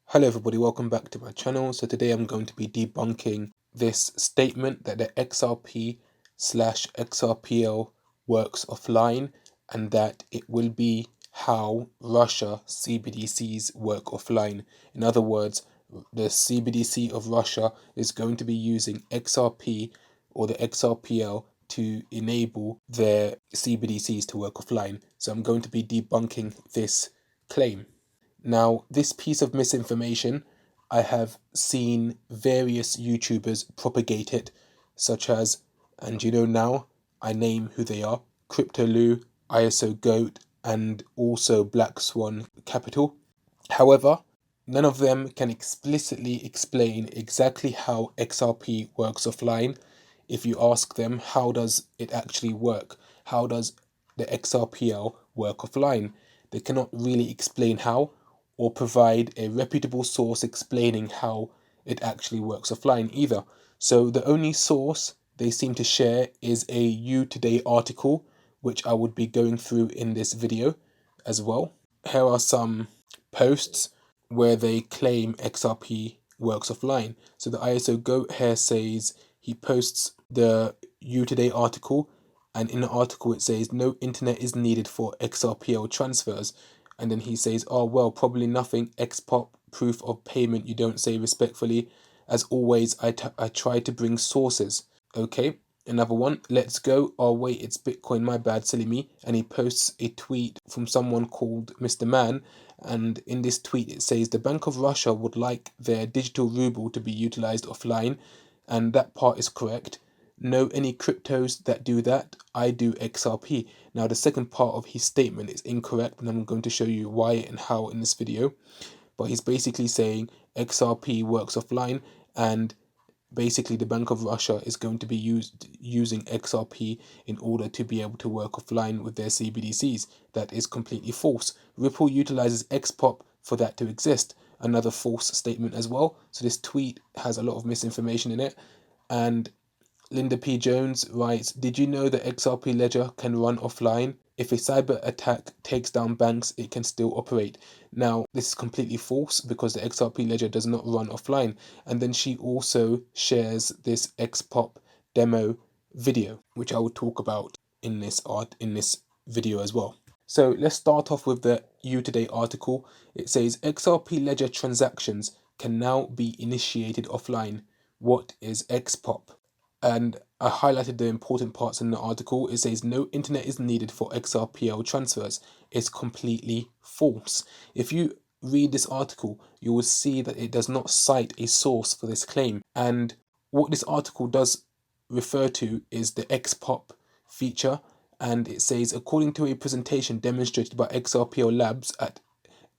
Hello everybody, welcome back to my channel. So today I'm going to be debunking this statement that the XRP slash XRPL works offline and that it will be how Russia CBDCs work offline. In other words, the CBDC of Russia is going to be using XRP or the XRPL to enable their CBDCs to work offline. So I'm going to be debunking this claim. Now, this piece of misinformation, I have seen various YouTubers propagate it, such as, and you know now, I name who they are, CryptoLou, ISO Goat, and also Black Swan Capital. However, none of them can explicitly explain exactly how XRP works offline. If you ask them, how does it actually work? How does the XRPL work offline? They cannot really explain how or provide a reputable source explaining how it actually works offline either. So the only source they seem to share is a Today article, which I would be going through in this video as well. Here are some posts where they claim XRP works offline. So the ISO Goat here says he posts the Today article, and in the article it says no internet is needed for XRPL transfers. And then he says, oh well, probably nothing. xPoP, proof of payment, you don't say respectfully. As always, I try to bring sources. Okay, another one. Let's go. Oh wait, it's Bitcoin. My bad, silly me. And he posts a tweet from someone called Mr. Man. And in this tweet, it says the Bank of Russia would like their digital ruble to be utilized offline. And that part is correct. Know any cryptos that do that? I do XRP. Now, the second part of his statement is incorrect, and I'm going to show you why and how in this video. But he's basically saying XRP works offline, and basically the Bank of Russia is going to be using XRP in order to be able to work offline with their CBDCs. That is completely false. Ripple utilizes xPoP for that to exist. Another false statement as well. So this tweet has a lot of misinformation in it. And Linda P. Jones writes, did you know that XRP Ledger can run offline? If a cyber attack takes down banks, it can still operate. Now, this is completely false because the XRP Ledger does not run offline. And then she also shares this xPoP demo video, which I will talk about in this video as well. So let's start off with the Today article. It says XRP Ledger transactions can now be initiated offline. What is xPoP? And I highlighted the important parts in the article. It says no internet is needed for XRPL transfers. It's completely false. If you read this article, you will see that it does not cite a source for this claim. And what this article does refer to is the xPoP feature. And it says, according to a presentation demonstrated by XRPL Labs at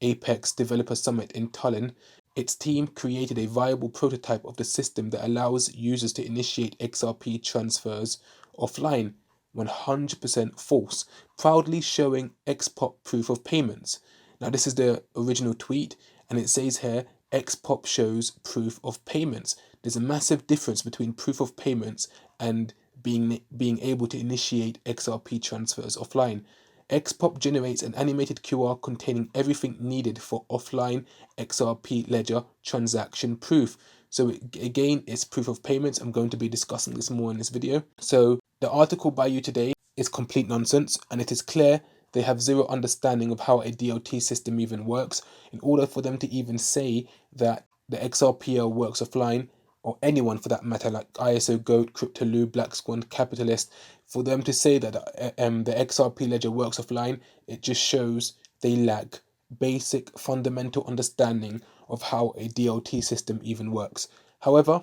Apex Developer Summit in Tallinn, its team created a viable prototype of the system that allows users to initiate XRP transfers offline. 100% false, proudly showing xPoP proof of payments. Now this is the original tweet, and it says here, xPoP shows proof of payments. There's a massive difference between proof of payments and being able to initiate XRP transfers offline. xPoP generates an animated QR containing everything needed for offline XRP Ledger transaction proof. So again, it's proof of payments. I'm going to be discussing this more in this video. So the article by Today is complete nonsense, and it is clear they have zero understanding of how a DLT system even works. In order for them to even say that the XRPL works offline, or anyone for that matter, like ISO Goat, CryptoLou, Black Swan Capitalist, for them to say that the XRP Ledger works offline, it just shows they lack basic fundamental understanding of how a DLT system even works. However,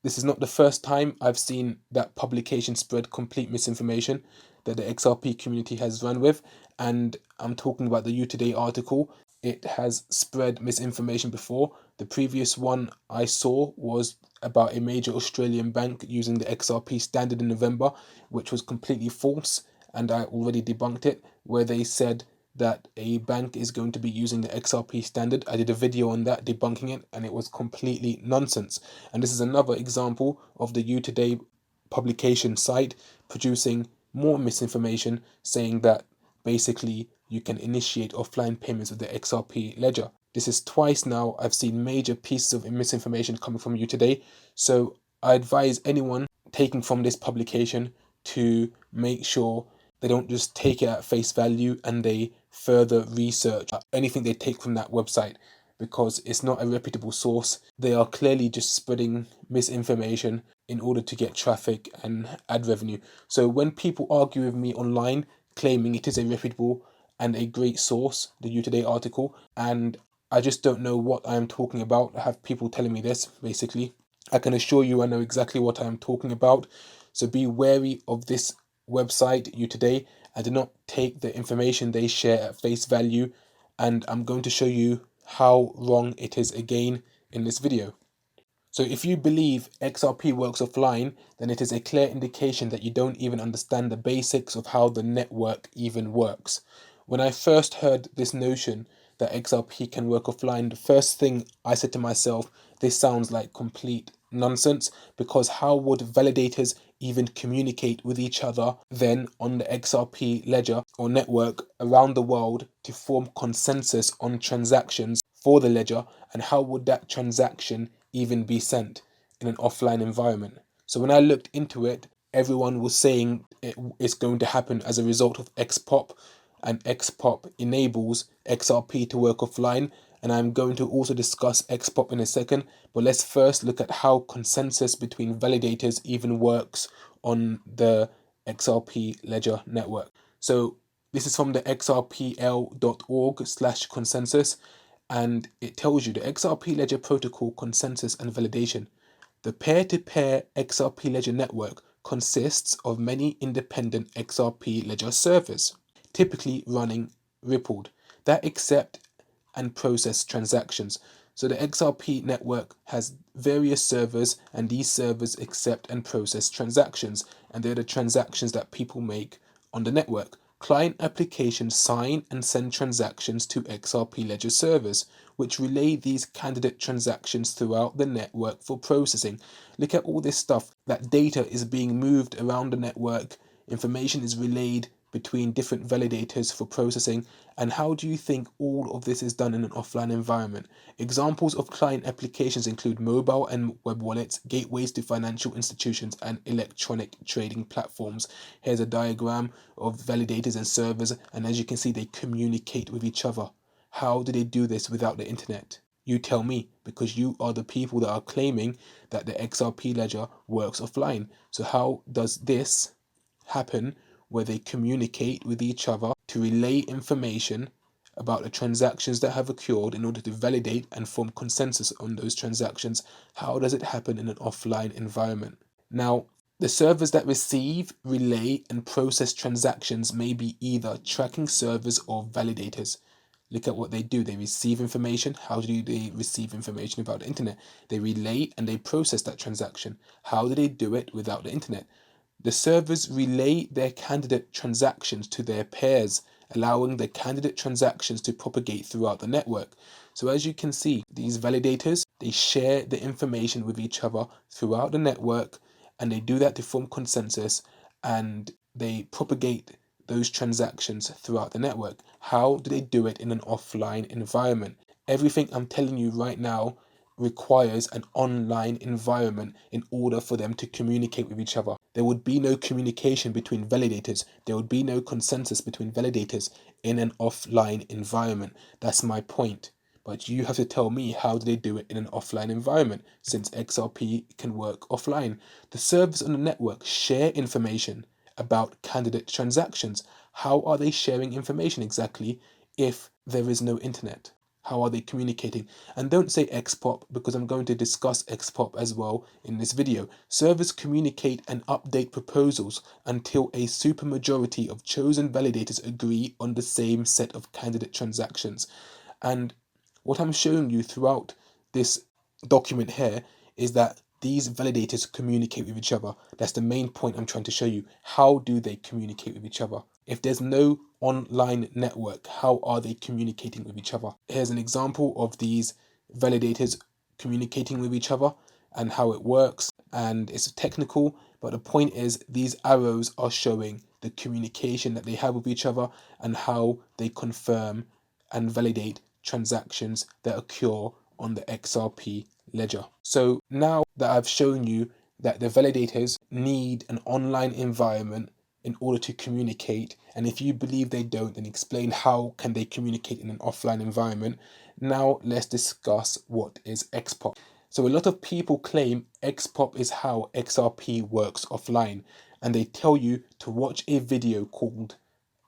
this is not the first time I've seen that publication spread complete misinformation that the XRP community has run with, and I'm talking about the Today article. It has spread misinformation before. The previous one I saw was about a major Australian bank using the XRP standard in November, which was completely false, and I already debunked it, where they said that a bank is going to be using the XRP standard. I did a video on that debunking it, and it was completely nonsense. And this is another example of the Today publication site producing more misinformation, saying that basically you can initiate offline payments with the XRP ledger. This is twice now I've seen major pieces of misinformation coming from you today. So I advise anyone taking from this publication to make sure they don't just take it at face value and they further research anything they take from that website, because it's not a reputable source. They are clearly just spreading misinformation in order to get traffic and ad revenue. So when people argue with me online claiming it is a reputable and a great source, the You Today article, and I just don't know what I'm talking about, I have people telling me this basically, I can assure you I know exactly what I'm talking about. So be wary of this website, You Today, and do not take the information they share at face value. And I'm going to show you how wrong it is again in this video. So if you believe XRP works offline, then it is a clear indication that you don't even understand the basics of how the network even works. When I first heard this notion that XRP can work offline, the first thing I said to myself, this sounds like complete nonsense, because how would validators even communicate with each other then on the XRP ledger or network around the world to form consensus on transactions for the ledger, and how would that transaction even be sent in an offline environment? So when I looked into it, everyone was saying it is going to happen as a result of xPoP, and xPoP enables XRP to work offline. And I'm going to also discuss xPoP in a second, but let's first look at how consensus between validators even works on the XRP ledger network. So this is from the xrpl.org/consensus, and it tells you the XRP ledger protocol consensus and validation. The peer-to-peer XRP ledger network consists of many independent XRP ledger servers, typically running rippled, that accept and process transactions. So the XRP network has various servers, and these servers accept and process transactions, and they're the transactions that people make on the network. Client applications sign and send transactions to XRP ledger servers, which relay these candidate transactions throughout the network for processing. Look at all this stuff. That data is being moved around the network, information is relayed between different validators for processing. And how do you think all of this is done in an offline environment? Examples of client applications include mobile and web wallets, gateways to financial institutions, and electronic trading platforms. Here's a diagram of validators and servers, and as you can see, they communicate with each other. How do they do this without the internet? You tell me, because you are the people that are claiming that the XRP ledger works offline. So how does this happen where they communicate with each other to relay information about the transactions that have occurred in order to validate and form consensus on those transactions? How does it happen in an offline environment? Now, the servers that receive, relay, and process transactions may be either tracking servers or validators. Look at what they do. They receive information. How do they receive information about the internet? They relay and they process that transaction. How do they do it without the internet? The servers relay their candidate transactions to their pairs, allowing the candidate transactions to propagate throughout the network. So as you can see, these validators, they share the information with each other throughout the network, and they do that to form consensus, and they propagate those transactions throughout the network. How do they do it in an offline environment? Everything I'm telling you right now requires an online environment in order for them to communicate with each other. There would be no communication between validators. There would be no consensus between validators in an offline environment. That's my point. But you have to tell me, how do they do it in an offline environment, since XRP can work offline? The servers on the network share information about candidate transactions. How are they sharing information exactly if there is no internet? How are they communicating? And don't say xPoP, because I'm going to discuss xPoP as well in this video. Servers communicate and update proposals until a supermajority of chosen validators agree on the same set of candidate transactions. And what I'm showing you throughout this document here is that these validators communicate with each other. That's the main point I'm trying to show you. How do they communicate with each other? If there's no online network, how are they communicating with each other? Here's an example of these validators communicating with each other and how it works. And it's technical, but the point is these arrows are showing the communication that they have with each other and how they confirm and validate transactions that occur on the XRP ledger. So now that I've shown you that the validators need an online environment in order to communicate, and if you believe they don't, then explain how can they communicate in an offline environment. Now let's discuss what is xPoP. So a lot of people claim xPoP is how XRP works offline, and they tell you to watch a video called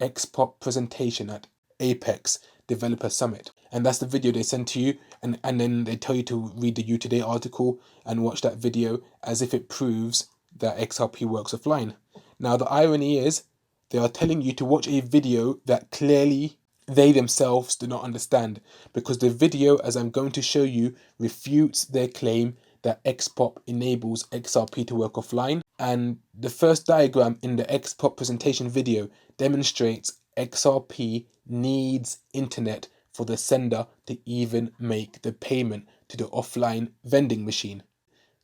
xPoP presentation at Apex Developer Summit. And that's the video they send to you, and then they tell you to read the You Today article and watch that video as if it proves that XRP works offline. Now the irony is they are telling you to watch a video that clearly they themselves do not understand, because the video, as I'm going to show you, refutes their claim that xPoP enables XRP to work offline. And the first diagram in the xPoP presentation video demonstrates XRP needs internet for the sender to even make the payment to the offline vending machine.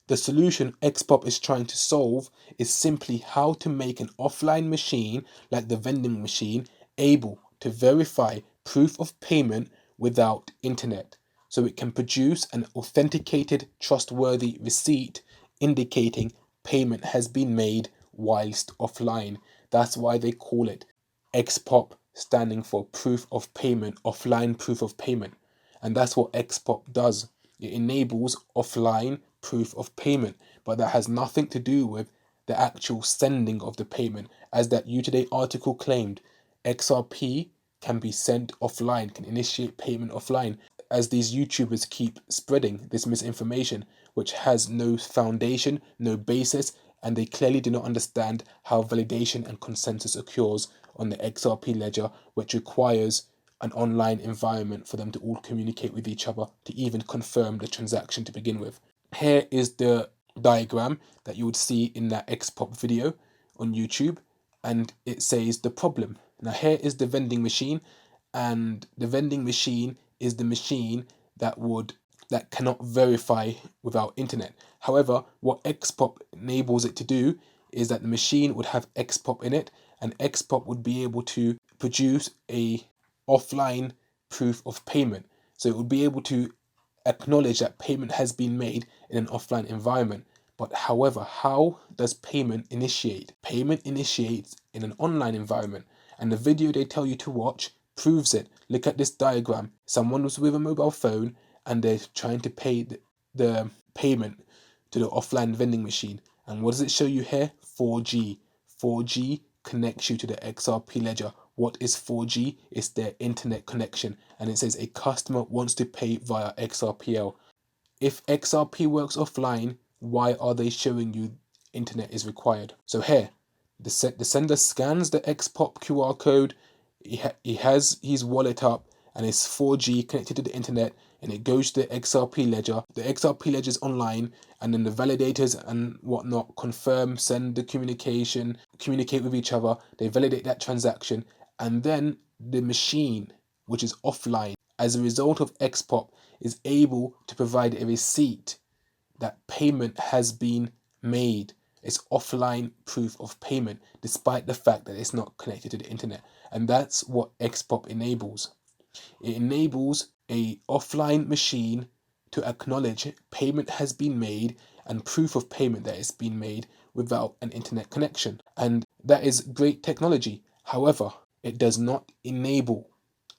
The solution xPoP is trying to solve is simply how to make an offline machine like the vending machine able to verify proof of payment without internet, so it can produce an authenticated, trustworthy receipt indicating payment has been made whilst offline. That's why they call it xPoP, standing for proof of payment, offline proof of payment. And that's what xPoP does. It enables offline proof of payment, but that has nothing to do with the actual sending of the payment. As that You Today article claimed, XRP can be sent offline, can initiate payment offline, as these YouTubers keep spreading this misinformation, which has no foundation, no basis, and they clearly do not understand how validation and consensus occurs on the XRP ledger, which requires an online environment for them to all communicate with each other to even confirm the transaction to begin with. Here is the diagram that you would see in that xPoP video on YouTube, and it says the problem. Now here is the vending machine, and the vending machine is the machine that cannot verify without internet. However, what xPoP enables it to do is that the machine would have xPoP in it, and xPoP would be able to produce a offline proof of payment. So it would be able to acknowledge that payment has been made in an offline environment. But however, how does payment initiate? Payment initiates in an online environment, and the video they tell you to watch proves it. Look at this diagram. Someone was with a mobile phone and they're trying to pay the payment to the offline vending machine. And what does it show you here? 4G. 4G connects you to the XRP ledger. What is 4G? It's their internet connection. And it says a customer wants to pay via XRPL. If XRP works offline, why are they showing you internet is required? So here, the sender scans the xPoP QR code. He has his wallet up and it's 4G connected to the internet, and it goes to the XRP ledger. The XRP ledger is online, and then the validators and whatnot confirm, send the communication, communicate with each other. They validate that transaction, and then the machine, which is offline, as a result of xPoP, is able to provide a receipt that payment has been made. It's offline proof of payment, despite the fact that it's not connected to the internet. And that's what xPoP enables. It enables a offline machine to acknowledge payment has been made and proof of payment that it's been made without an internet connection. And that is great technology. However, it does not enable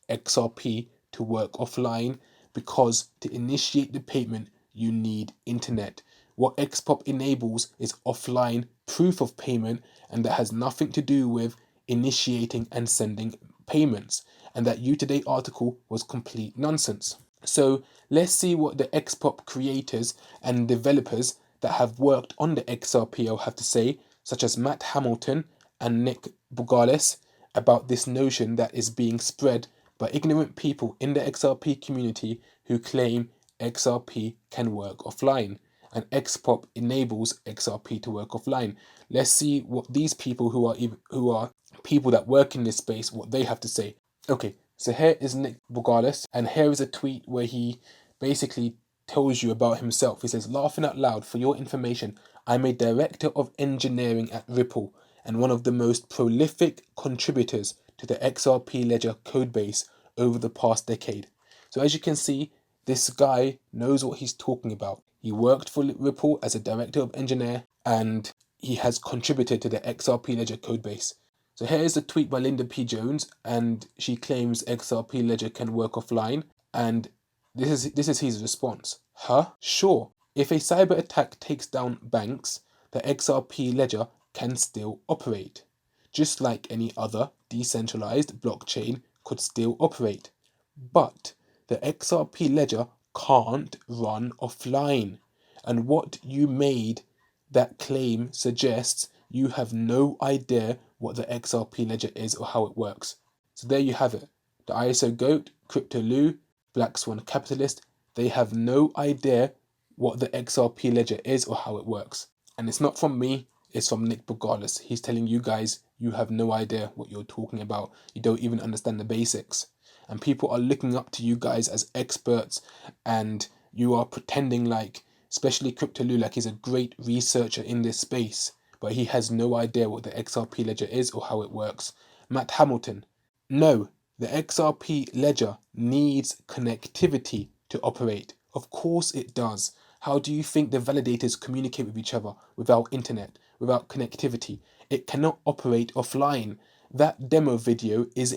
XRP to work offline, because to initiate the payment you need internet. What xPoP enables is offline proof of payment, and that has nothing to do with initiating and sending payments. And that You Today article was complete nonsense. So let's see what the xPoP creators and developers that have worked on the XRPL have to say, such as Matt Hamilton and Nick Bogalis, about this notion that is being spread by ignorant people in the XRP community who claim XRP can work offline and xPoP enables XRP to work offline. Let's see what these people who are people that work in this space, what they have to say. Okay, so here is Nick Bogalis, and here is a tweet where he basically tells you about himself. He says, "Laughing out loud, for your information, I'm a director of engineering at Ripple and one of the most prolific contributors to the XRP ledger codebase over the past decade. So as you can see, this guy knows what he's talking about. He worked for Ripple as a director of engineer, and he has contributed to the XRP Ledger codebase. So here is a tweet by Linda P. Jones, and she claims XRP Ledger can work offline, and this is his response. Huh? Sure. If a cyber attack takes down banks, the XRP Ledger can still operate, just like any other decentralized blockchain could still operate. But the XRP Ledger can't run offline. And what you made that claim suggests you have no idea what the XRP Ledger is or how it works. So there you have it. The ISO GOAT, Crypto Lou, Black Swan Capitalist, they have no idea what the XRP Ledger is or how it works. And it's not from me, it's from Nick Bogalis. He's telling you guys you have no idea what you're talking about. You don't even understand the basics. And people are looking up to you guys as experts, and you are pretending like, especially Crypto Lou, like he's a great researcher in this space, but he has no idea what the XRP Ledger is or how it works. Matt Hamilton, no, the XRP Ledger needs connectivity to operate. Of course it does. How do you think the validators communicate with each other without internet, without connectivity? It cannot operate offline. That demo video is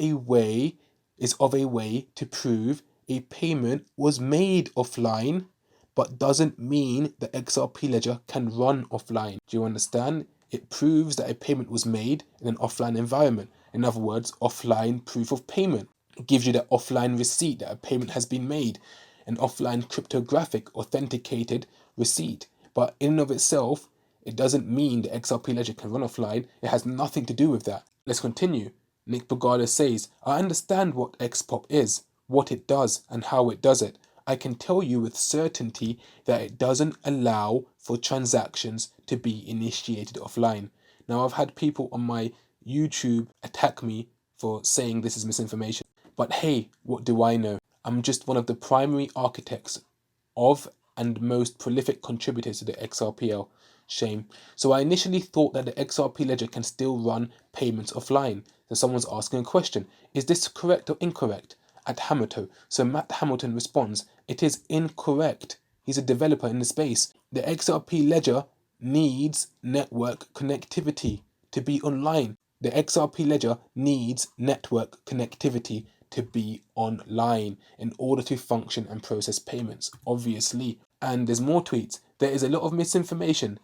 of a way to prove a payment was made offline, but doesn't mean the XRP Ledger can run offline. Do you understand? It proves that a payment was made in an offline environment. In other words, offline proof of payment. It gives you that offline receipt that a payment has been made, an offline cryptographic authenticated receipt. But in and of itself, it doesn't mean the XRP Ledger can run offline. It has nothing to do with that. Let's continue. Nick Bogalis says, I understand what xPoP is, what it does, and how it does it. I can tell you with certainty that it doesn't allow for transactions to be initiated offline. Now, I've had people on my YouTube attack me for saying this is misinformation. But hey, what do I know? I'm just one of the primary architects of and most prolific contributors to the XRPL. Shame. So I initially thought that the XRP Ledger can still run payments offline. So someone's asking a question. Is this correct or incorrect? At Hamato. So Matt Hamilton responds, it is incorrect. He's a developer in the space. The XRP Ledger needs network connectivity to be online. The XRP Ledger needs network connectivity to be online in order to function and process payments, obviously. And there's more tweets. There is a lot of misinformation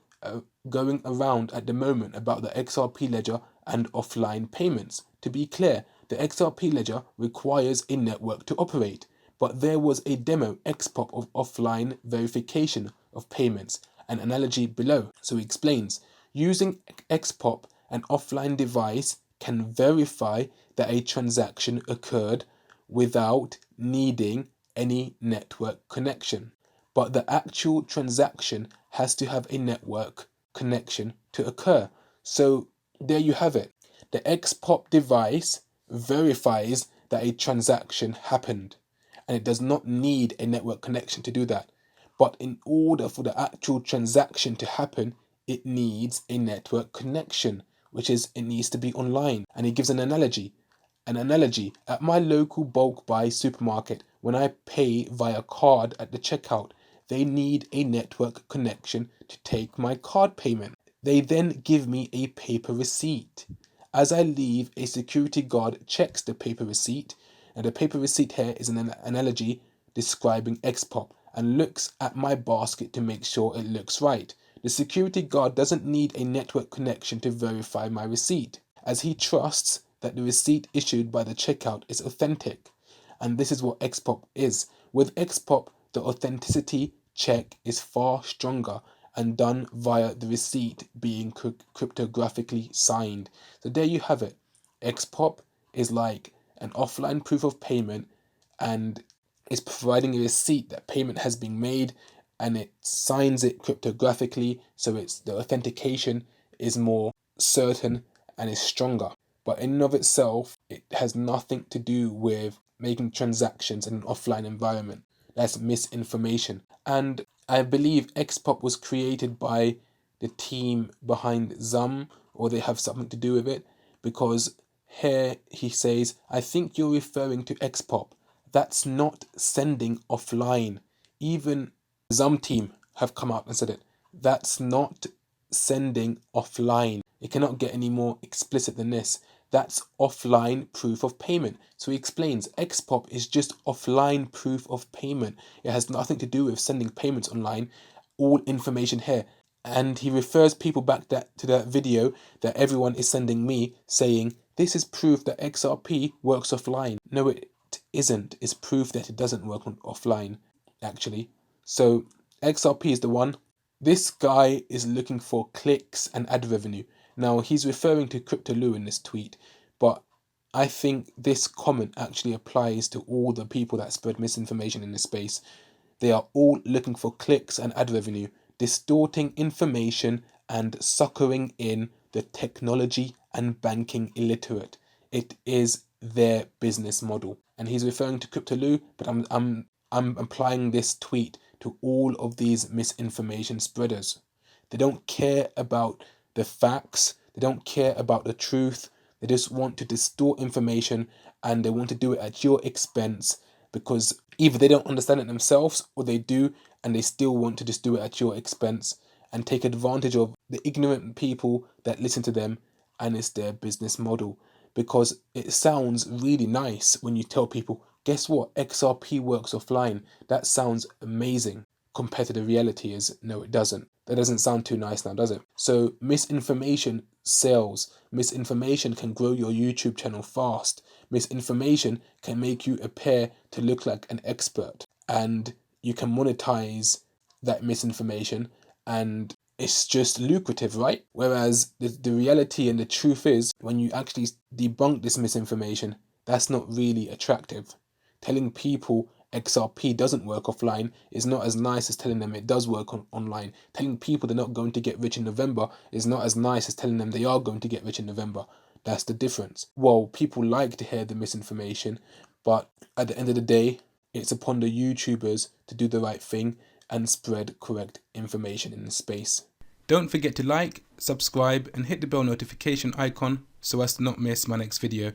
going around at the moment about the XRP Ledger and offline payments. To be clear, the XRP Ledger requires a network to operate, but there was a demo xPoP of offline verification of payments, an analogy below. So he explains, using xPoP, an offline device can verify that a transaction occurred without needing any network connection. But the actual transaction has to have a network connection to occur. So there you have it. The xPoP device verifies that a transaction happened, and it does not need a network connection to do that. But in order for the actual transaction to happen, it needs a network connection, which is it needs to be online. And he gives an analogy. At my local bulk buy supermarket, when I pay via card at the checkout, they need a network connection to take my card payment. They then give me a paper receipt. As I leave, a security guard checks the paper receipt, and the paper receipt here is an analogy describing xPoP, and looks at my basket to make sure it looks right. The security guard doesn't need a network connection to verify my receipt, as he trusts that the receipt issued by the checkout is authentic. And this is what xPoP is. With xPoP, the authenticity check is far stronger and done via the receipt being cryptographically signed. So there you have it. xPoP is like an offline proof of payment, and is providing a receipt that payment has been made, and it signs it cryptographically, so the authentication is more certain and is stronger. But in and of itself, it has nothing to do with making transactions in an offline environment. That's misinformation. And I believe xPoP was created by the team behind Zum, or they have something to do with it, because here he says, I think you're referring to xPoP. That's not sending offline. Even Zum team have come out and said it. That's not sending offline. It cannot get any more explicit than this. That's offline proof of payment. So he explains xPoP is just offline proof of payment. It has nothing to do with sending payments online. All information here. And he refers people back to that video that everyone is sending me saying, this is proof that XRP works offline. No, it isn't. It's proof that it doesn't work offline, actually. So XRP is the one. This guy is looking for clicks and ad revenue. Now, he's referring to CryptoLou in this tweet, but I think this comment actually applies to all the people that spread misinformation in this space. They are all looking for clicks and ad revenue, distorting information and suckering in the technology and banking illiterate. It is their business model. And he's referring to CryptoLou, but I'm applying this tweet to all of these misinformation spreaders. They don't care about the facts. They don't care about the truth. They just want to distort information, and they want to do it at your expense, because either they don't understand it themselves or they do, and they still want to just do it at your expense and take advantage of the ignorant people that listen to them, and it's their business model. Because it sounds really nice when you tell people, guess what, XRP works offline. That sounds amazing. Compared to the reality is, no, it doesn't. That doesn't sound too nice now, does it? So misinformation sells. Misinformation can grow your YouTube channel fast. Misinformation can make you appear to look like an expert, and you can monetize that misinformation, and it's just lucrative, right? Whereas the reality and the truth is, when you actually debunk this misinformation, that's not really attractive. Telling people XRP doesn't work offline is not as nice as telling them it does work online. Telling people they're not going to get rich in November is not as nice as telling them they are going to get rich in November. That's the difference. Well, people like to hear the misinformation, but at the end of the day, it's upon the YouTubers to do the right thing and spread correct information in the space. Don't forget to like, subscribe, and hit the bell notification icon so as to not miss my next video.